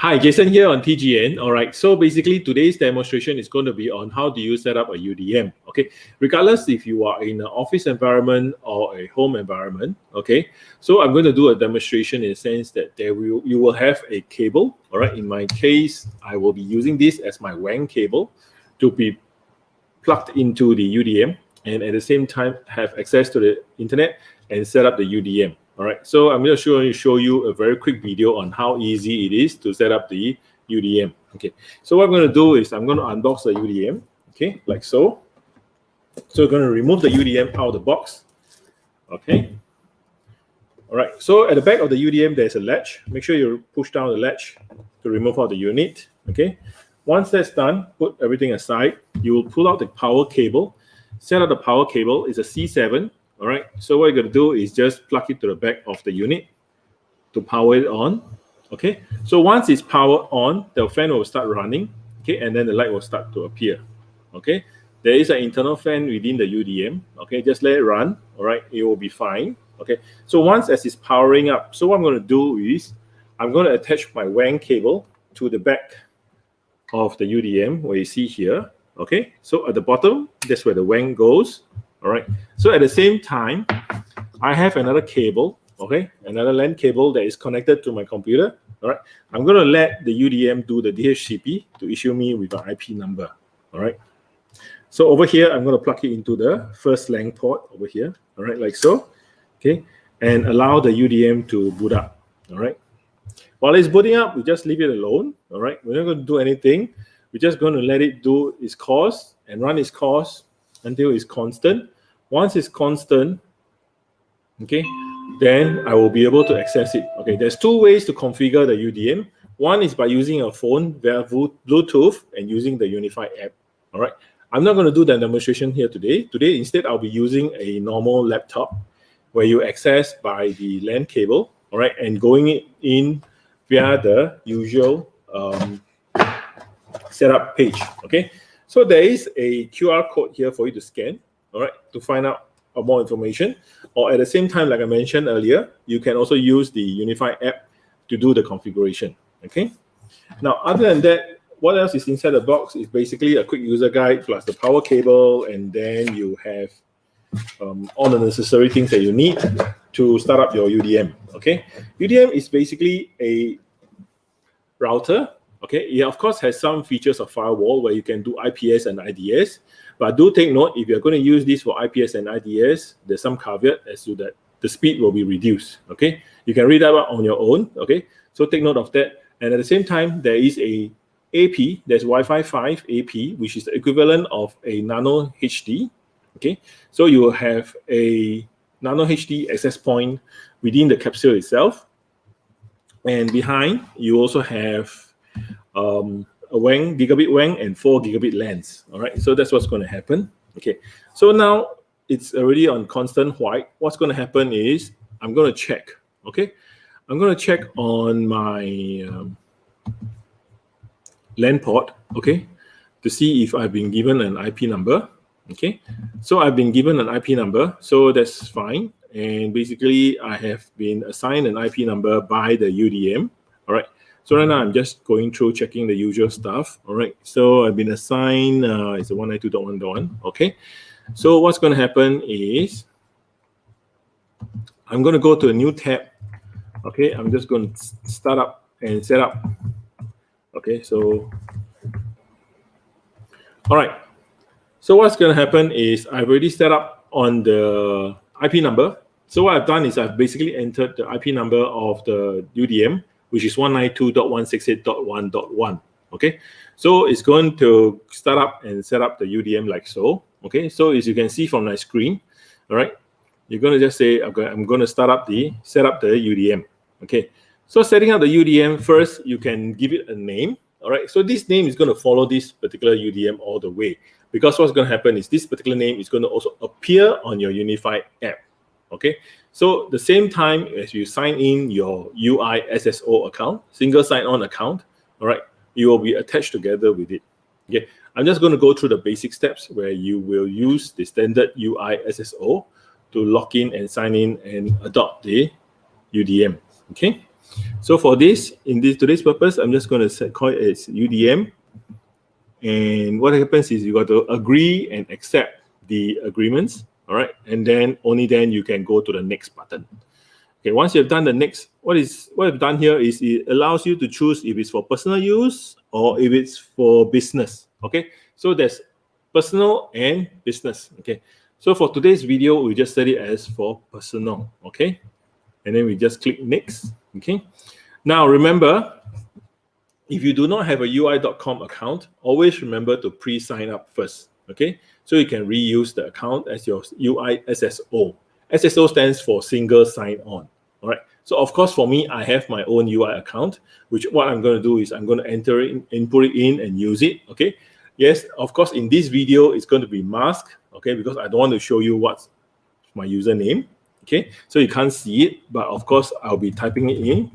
Hi, Jason here on TGN. All right, so basically today's demonstration is going to be on how do you set up a UDM. Okay, regardless if you are in an office environment or a home environment. Okay, so I'm going to do a demonstration in the sense that you will have a cable. All right, in my case, I will be using this as my WAN cable to be plugged into the UDM and at the same time have access to the internet and set up the UDM. All right, so I'm going to show you a very quick video on how easy it is to set up the UDM. Okay, so what I'm going to do is I'm going to unbox the UDM, okay, like so. So we're going to remove the UDM out of the box. Okay. All right, so at the back of the UDM, there's a latch. Make sure you push down the latch to remove out the unit. Okay. Once that's done, put everything aside. You will pull out the power cable. Set up the power cable. It's a C7. All right. So what you're going to do is just plug it to the back of the unit to power it on. Okay. So once it's powered on, the fan will start running. Okay. And then the light will start to appear. Okay. There is an internal fan within the UDM. Okay. Just let it run. All right. It will be fine. Okay. So once as it's powering up, so what I'm going to do is I'm going to attach my WAN cable to the back of the UDM where you see here. Okay. So at the bottom, that's where the WAN goes. All right. So at the same time, I have another cable, okay, another LAN cable that is connected to my computer. All right. I'm going to let the UDM do the DHCP to issue me with an IP number. All right. So over here, I'm going to plug it into the first LAN port over here. All right, like so. Okay. And allow the UDM to boot up. All right. While it's booting up, we just leave it alone. All right. We're not going to do anything. We're just going to let it do its course and run its course until it's constant. Once it's constant, okay, then I will be able to access it. Okay, there's two ways to configure the UDM. One is by using a phone via Bluetooth and using the Unifi app. All right, I'm not going to do the demonstration here today. Today, instead, I'll be using a normal laptop where you access by the LAN cable. All right, and going in via the usual setup page. Okay. So there is a QR code here for you to scan, all right, to find out more information. Or at the same time, like I mentioned earlier, you can also use the Unifi app to do the configuration, okay? Now, other than that, what else is inside the box is basically a quick user guide plus the power cable, and then you have all the necessary things that you need to start up your UDM, okay? UDM is basically a router. Okay, it of course has some features of firewall where you can do IPS and IDS, but do take note if you're going to use this for IPS and IDS, there's some caveat as to that the speed will be reduced. Okay, you can read that out on your own. Okay, so take note of that. And at the same time, there is a AP, there's Wi-Fi 5 AP, which is the equivalent of a Nano HD. Okay, so you will have a Nano HD access point within the capsule itself, and behind you also have a WAN, gigabit WAN, and 4 gigabit LANs. All right, so that's what's going to happen. Okay, so now it's already on constant white. What's going to happen is I'm going to check. Okay, I'm going to check on my LAN port. Okay, to see if I've been given an IP number. Okay, so I've been given an IP number, so that's fine. And basically, I have been assigned an IP number by the UDM. All right. So right now I'm just going through checking the usual stuff. All right. So I've been assigned it's a 192.1.1. Okay. So what's going to happen is I'm going to go to a new tab. Okay. I'm just going to start up and set up. Okay. So all right. So what's going to happen is I've already set up on the IP number. So what I've done is I've basically entered the IP number of the UDM, which is 192.168.1.1. Okay, so it's going to start up and set up the UDM like so. Okay, so as you can see from my screen, all right, you're going to just say, okay, I'm going to set up the UDM. Okay, so setting up the UDM first, you can give it a name. All right, so this name is going to follow this particular UDM all the way, because what's going to happen is this particular name is going to also appear on your Unifi app. Okay, so the same time as you sign in your UI SSO account, single sign-on account, all right, you will be attached together with it. Okay, I'm just going to go through the basic steps where you will use the standard UI SSO to log in and sign in and adopt the UDM. Okay, So for this, in today's purpose, I'm just going to call it as UDM. And what happens is you got to agree and accept the agreements, all right? And then only then you can go to the next button. Okay, once you've done the next, what I've done here is it allows you to choose if it's for personal use or if it's for business. Okay, so there's personal and business. Okay, so for today's video, we just set it as for personal. Okay, and then we just click next. Okay, now remember, if you do not have a UI.com account, always remember to pre-sign up first. Okay, so you can reuse the account as your UI SSO. SSO stands for single sign-on. All right. So of course, for me, I have my own UI account, which what I'm going to do is I'm going to enter it, input it in, and use it. Okay. Yes, of course, in this video, it's going to be masked. Okay, because I don't want to show you what's my username. Okay, so you can't see it, but of course, I'll be typing it in.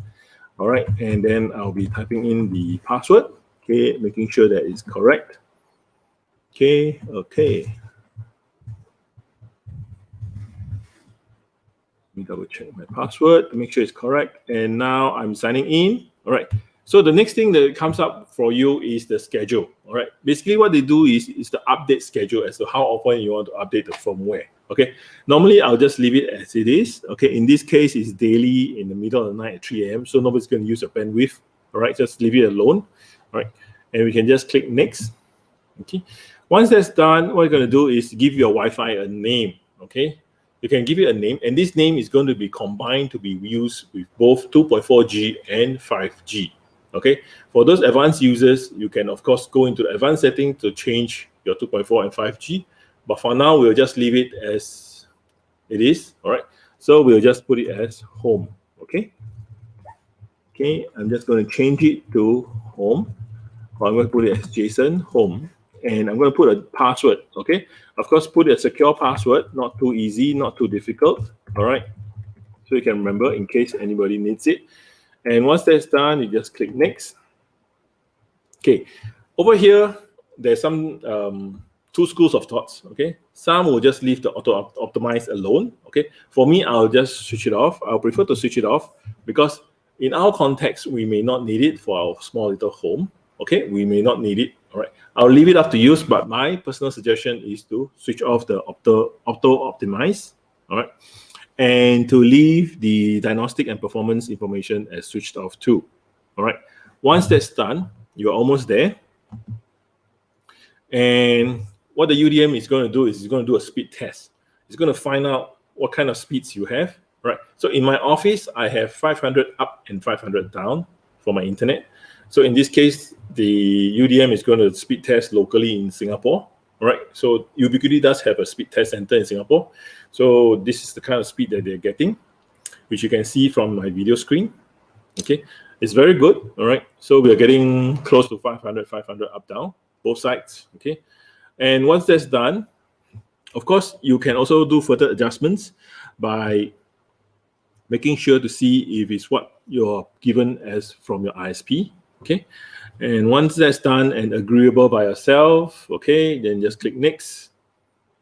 All right, and then I'll be typing in the password. Okay, making sure that it's correct. Okay. Let me double check my password to make sure it's correct. And now I'm signing in. All right. So the next thing that comes up for you is the schedule. All right. Basically, what they do is the update schedule as to how often you want to update the firmware. Okay. Normally, I'll just leave it as it is. Okay. In this case, it's daily in the middle of the night at 3 a.m. So nobody's going to use your bandwidth. All right. Just leave it alone. All right. And we can just click next. Okay. Once that's done, what you're going to do is give your Wi-Fi a name. Okay. You can give it a name, and this name is going to be combined to be used with both 2.4G and 5G. Okay, for those advanced users, you can of course go into the advanced setting to change your 2.4 and 5G. But for now, we'll just leave it as it is. All right, so we'll just put it as home. Okay, I'm just going to change it to home. Or I'm going to put it as Jason home. And I'm going to put a password, okay? Of course, put a secure password, not too easy, not too difficult, all right? So you can remember in case anybody needs it. And once that's done, you just click next. Okay, over here, there's some two schools of thoughts, okay? Some will just leave the auto-optimize alone, okay? For me, I'll just switch it off. I'll prefer to switch it off because in our context, we may not need it for our small little home, okay? We may not need it. All right, I'll leave it up to use, but my personal suggestion is to switch off the auto-optimize, all right, and to leave the diagnostic and performance information as switched off too, all right. Once that's done, you're almost there. And what the UDM is going to do is it's going to do a speed test. It's going to find out what kind of speeds you have, right? So in my office, I have 500 up and 500 down for my internet. So in this case, the UDM is going to speed test locally in Singapore, all right? So Ubiquiti does have a speed test center in Singapore. So this is the kind of speed that they're getting, which you can see from my video screen, okay? It's very good, all right? So we're getting close to 500 up, down, both sides, okay? And once that's done, of course, you can also do further adjustments by making sure to see if it's what you're given as from your ISP, okay? And once that's done and agreeable by yourself, okay, then just click next,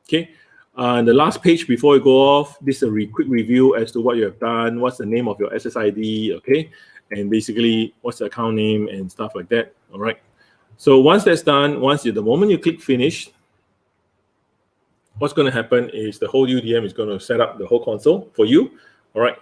okay? And the last page before you go off, this is a quick review as to what you have done, what's the name of your SSID, okay? And basically, what's the account name and stuff like that, all right? So once that's done, the moment you click finish, what's going to happen is the whole UDM is going to set up the whole console for you, all right?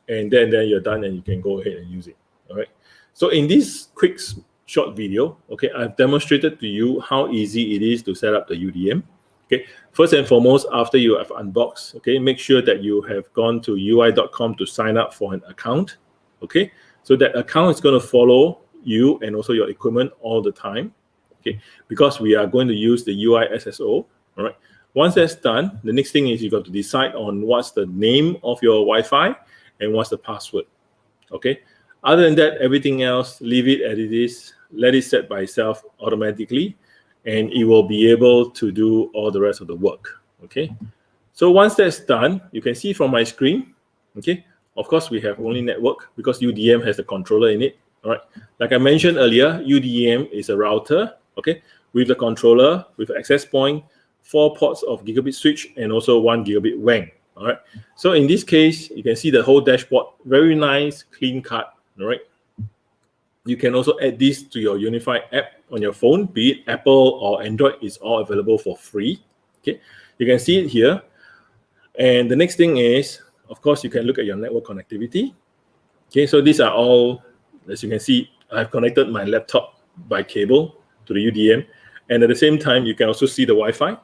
And then you're done and you can go ahead and use it, all right? So in this quick short video, okay, I've demonstrated to you how easy it is to set up the UDM. Okay, first and foremost, after you have unboxed, okay, make sure that you have gone to UI.com to sign up for an account, okay? So that account is going to follow you and also your equipment all the time, okay? Because we are going to use the UI SSO, all right? Once that's done, the next thing is you got to decide on what's the name of your Wi-Fi and what's the password, okay? Other than that, everything else, leave it as it is, let it set by itself automatically, and it will be able to do all the rest of the work, okay? So once that's done, you can see from my screen, okay? Of course, we have only network because UDM has a controller in it, all right? Like I mentioned earlier, UDM is a router, okay? With the controller, with access point, 4 ports of gigabit switch, and also 1 gigabit WAN, all right? So in this case, you can see the whole dashboard, very nice, clean cut, all right? You can also add this to your Unifi app on your phone, be it Apple or Android. It's all available for free. Okay, you can see it here. And the next thing is, of course, you can look at your network connectivity. Okay, so these are all, as you can see, I've connected my laptop by cable to the UDM. And at the same time, you can also see the Wi-Fi.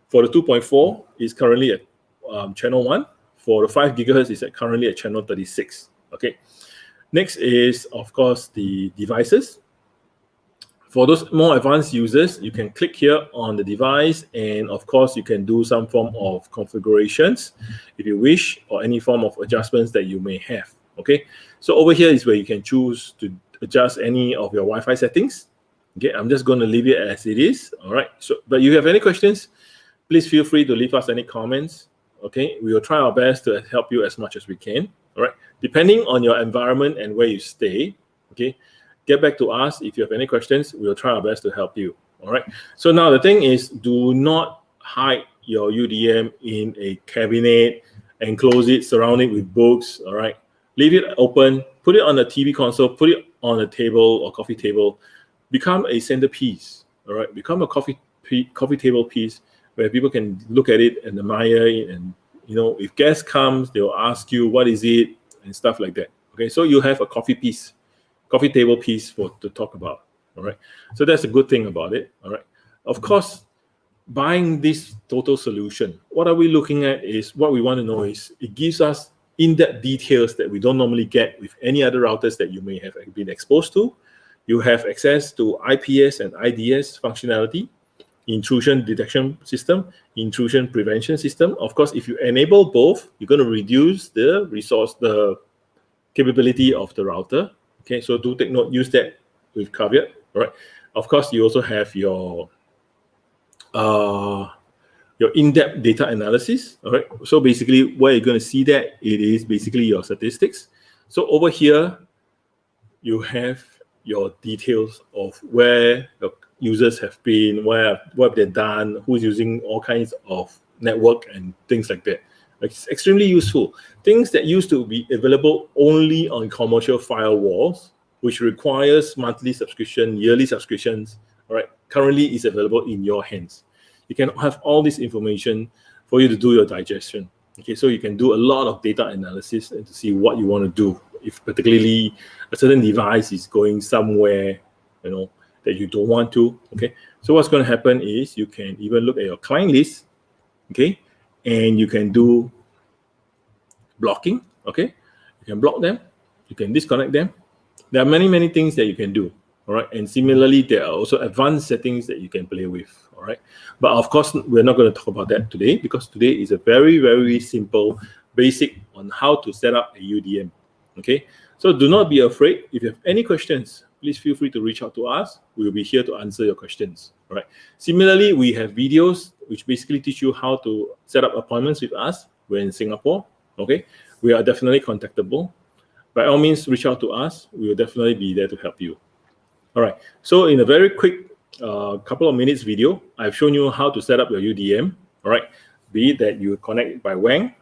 For the 2.4, is currently at channel 1. For the 5 gigahertz, is currently at channel 36. Okay. Next is, of course, the devices. For those more advanced users, you can click here on the device, and of course, you can do some form of configurations if you wish, or any form of adjustments that you may have. Okay, so over here is where you can choose to adjust any of your Wi-Fi settings. Okay, I'm just going to leave it as it is. All right, so but you have any questions, please feel free to leave us any comments. Okay, we will try our best to help you as much as we can. All right, depending on your environment and where you stay. Okay, get back to us if you have any questions. We'll try our best to help you. All right. So now the thing is, do not hide your UDM in a cabinet, enclose it, surround it with books. All right. Leave it open. Put it on a TV console. Put it on a table or coffee table. Become a centerpiece. All right. Become a coffee table piece where people can look at it and admire it. And if guests comes, they will ask you what is it and stuff like that. Okay. So you have a coffee table piece to talk about. All right, so that's a good thing about it. All right, of course, buying this total solution, what are we looking at is, what we want to know is, it gives us in-depth details that we don't normally get with any other routers that you may have been exposed to. You have access to IPS and IDS functionality, intrusion detection system, intrusion prevention system. Of course, if you enable both, you're going to reduce the capability of the router. Okay, so do take note, use that with caveat. All right. Of course, you also have your in-depth data analysis. All right. So basically, where you're going to see that, it is basically your statistics. So over here, you have your details of where your users have been, what have they done, who's using all kinds of network and things like that. It's extremely useful. Things that used to be available only on commercial firewalls, which requires monthly subscription, yearly subscriptions, all right, currently is available in your hands. You can have all this information for you to do your digestion. Okay, so you can do a lot of data analysis and to see what you want to do. If particularly a certain device is going somewhere, that you don't want to. Okay, so what's going to happen is, you can even look at your client list. Okay. And you can do blocking. Okay, you can block them, you can disconnect them. There are many things that you can do. All right, and similarly, there are also advanced settings that you can play with. All right, but of course, we're not going to talk about that today, because today is a very simple basic on how to set up a UDM. Okay, so do not be afraid. If you have any questions, please feel free to reach out to us. We will be here to answer your questions. All right. Similarly, we have videos which basically teach you how to set up appointments with us. We're in Singapore. Okay. We are definitely contactable. By all means, reach out to us. We will definitely be there to help you. All right. So in a very quick couple of minutes video, I've shown you how to set up your UDM. All right. Be it that you connect by WAN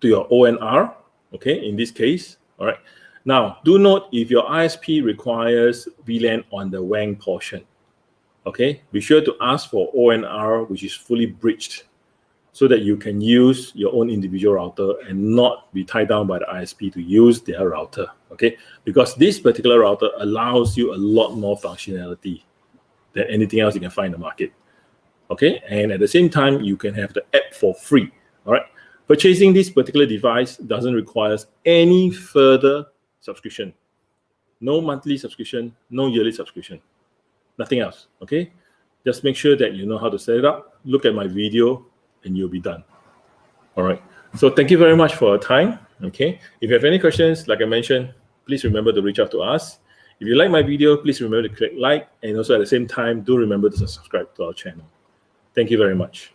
to your ONR. Okay. In this case. All right. Now, do note, if your ISP requires VLAN on the WAN portion, okay, be sure to ask for ONR, which is fully bridged, so that you can use your own individual router and not be tied down by the ISP to use their router, okay? Because this particular router allows you a lot more functionality than anything else you can find in the market, okay? And at the same time, you can have the app for free, all right? Purchasing this particular device doesn't require any further subscription. No monthly subscription, no yearly subscription, nothing else. Okay, just make sure that you know how to set it up. Look at my video and you'll be done. All right, so thank you very much for your time. Okay, if you have any questions, like I mentioned, please remember to reach out to us. If you like my video, please remember to click like, and also at the same time, do remember to subscribe to our channel. Thank you very much.